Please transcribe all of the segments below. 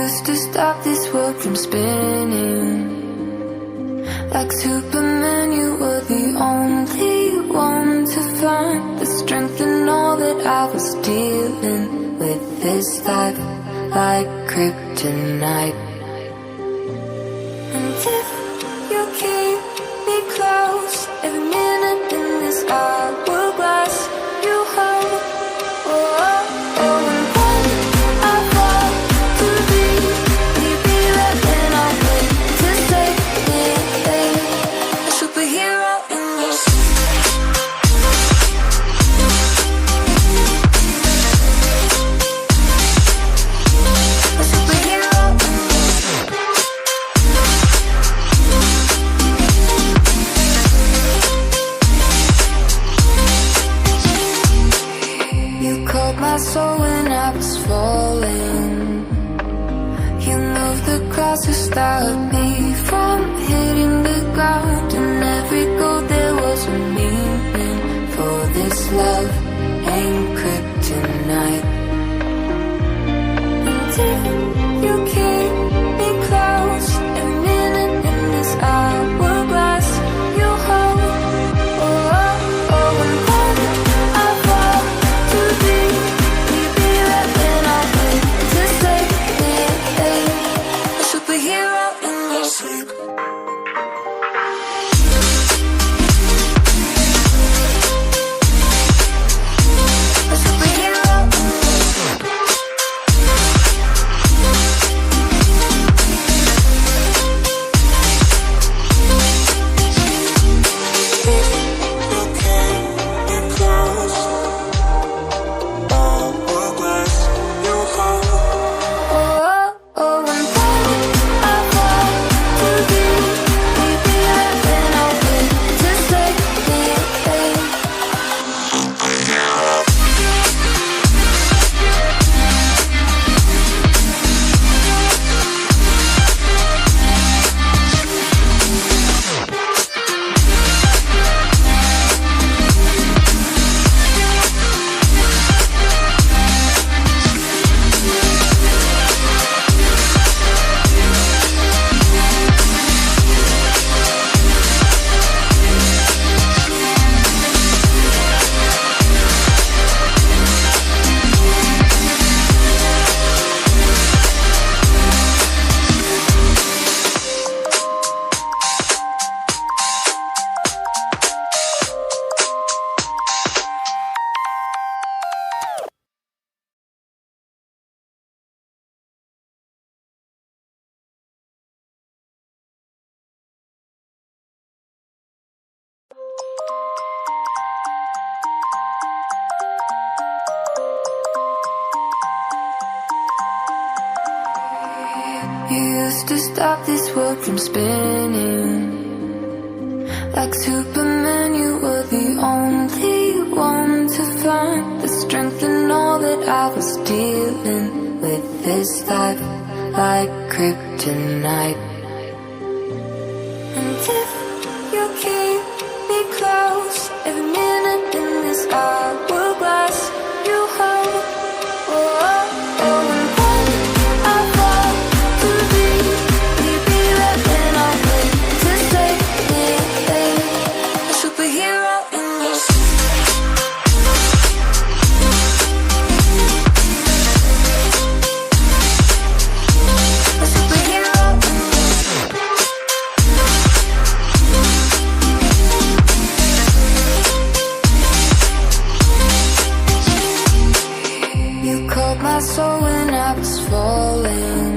used to stop this world from spinning. Like Superman, you were the only one to find the strength in all that I was dealing with this life, like kryptonite. And if you keep me close, every minute in this hourglass you hold. Oh, oh, oh, and when I fall to be, will you be there when I wait to save me? A superhero in your a superhero in you called my soul when I was falling. You moved the cross to stop me from hitting the ground. In every goal there was a meaning, for this love ain't kryptonite. And if you keep me close, every minute in this hourglass you hold. Oh, oh, oh, and when I fall to be, will you be there when I wait to save me? A superhero in your sleep. A superhero in your sleep. You used to stop this world from spinning. Like Superman, you were the only one to find the strength in all that I was dealing with this life, like kryptonite. And if you keep me close, every minute in this hourglass you hold. Oh, oh, oh, and when I fall to be, will you be there when I wait to save me? A superhero in your a superhero in you called my soul when I was falling.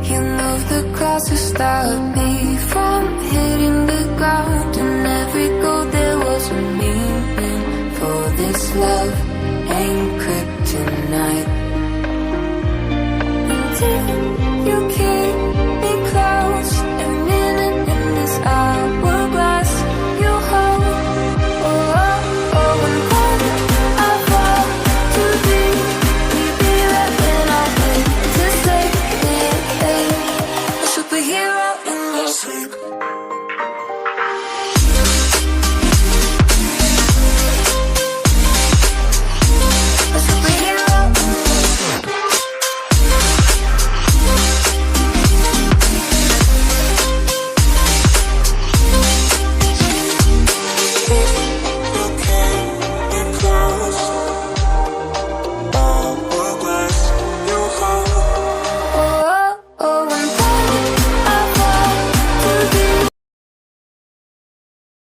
You moved the cross to stop me from hitting the ground. In every goal there was a meaning, for this love ain't kryptonite. And if you keep